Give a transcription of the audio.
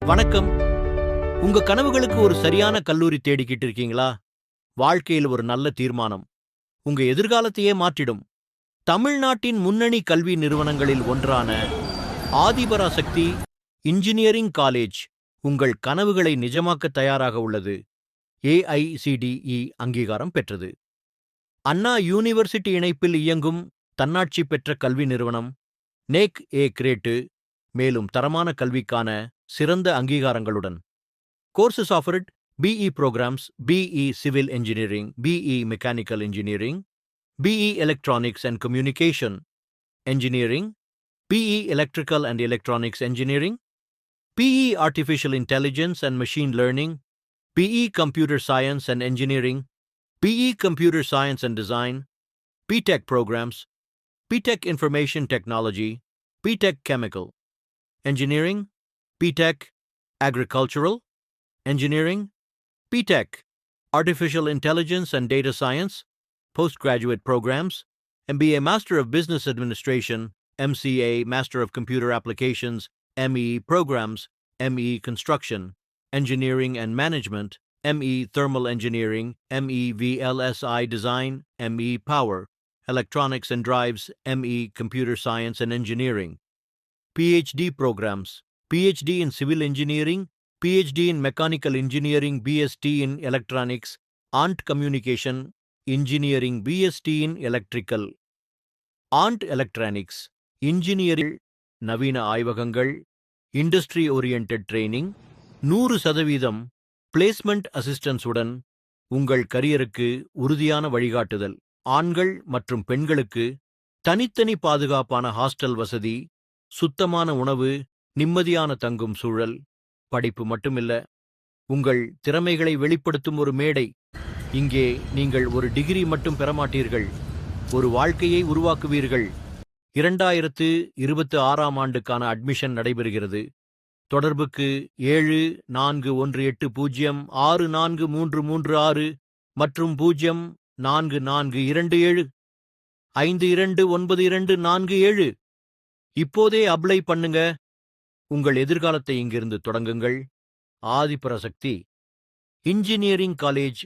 வணக்கம். உங்க கனவுகளுக்கு ஒரு சரியான கல்லூரி தேடிக்கிட்டு இருக்கீங்களா? வாழ்க்கையில் ஒரு நல்ல தீர்மானம் உங்க எதிர்காலத்தையே மாற்றிடும். தமிழ்நாட்டின் முன்னணி கல்வி நிறுவனங்களில் ஒன்றான ஆதிபராசக்தி இன்ஜினியரிங் காலேஜ் உங்கள் கனவுகளை நிஜமாக்க தயாராக உள்ளது. AICDE அங்கீகாரம் பெற்றது. அண்ணா யூனிவர்சிட்டி இணைப்பில் இயங்கும் தன்னாட்சி பெற்ற கல்வி நிறுவனம். நேக் ஏ கிரேட்டு. மேலும் தரமான கல்விக்கான சிறந்த அங்கீகாரங்களுடன். Courses offered: BE programs, BE Civil Engineering, BE Mechanical Engineering, BE Electronics and Communication Engineering, BE Electrical and Electronics Engineering, BE Artificial Intelligence and Machine Learning, BE Computer Science and Engineering, BE Computer Science and Design, BTech programs, BTech Information Technology, BTech Chemical Engineering, BTech Agricultural Engineering, BTech, Artificial Intelligence and Data Science, postgraduate programs, MBA Master of Business Administration, MCA Master of Computer Applications, ME programs, ME Construction, Engineering and Management, ME Thermal Engineering, ME VLSI Design, ME Power, Electronics and Drives, ME Computer Science and Engineering, PhD programs, PhD in Civil Engineering, PhD in Mechanical Engineering, BST in Electronics, ANT Communication Engineering, BST in Electrical, ANT Electronics, Engineering, நவீன ஆய்வகங்கள், industry oriented training, 100% placement assistance உடன் உங்கள் கரியருக்கு உறுதியான வழிகாட்டுதல். ஆண்கள் மற்றும் பெண்களுக்கு தனித்தனி பாதுகாப்பான ஹாஸ்டல் வசதி, சுத்தமான உணவு, நிம்மதியான தங்கும் சூழல். படிப்பு மட்டுமில்ல, உங்கள் திறமைகளை வெளிப்படுத்தும் ஒரு மேடை. இங்கே நீங்கள் ஒரு டிகிரி மட்டும் பெறமாட்டீர்கள், ஒரு வாழ்க்கையை உருவாக்குவீர்கள். 2026ஆம் ஆண்டுக்கான அட்மிஷன் நடைபெறுகிறது. தொடர்புக்கு 7418064336 மற்றும் 0442752947. இப்போதே அப்ளை பண்ணுங்க. உங்கள் எதிர்காலத்தை இங்கிருந்து தொடங்குங்கள். Adiparasakthi engineering college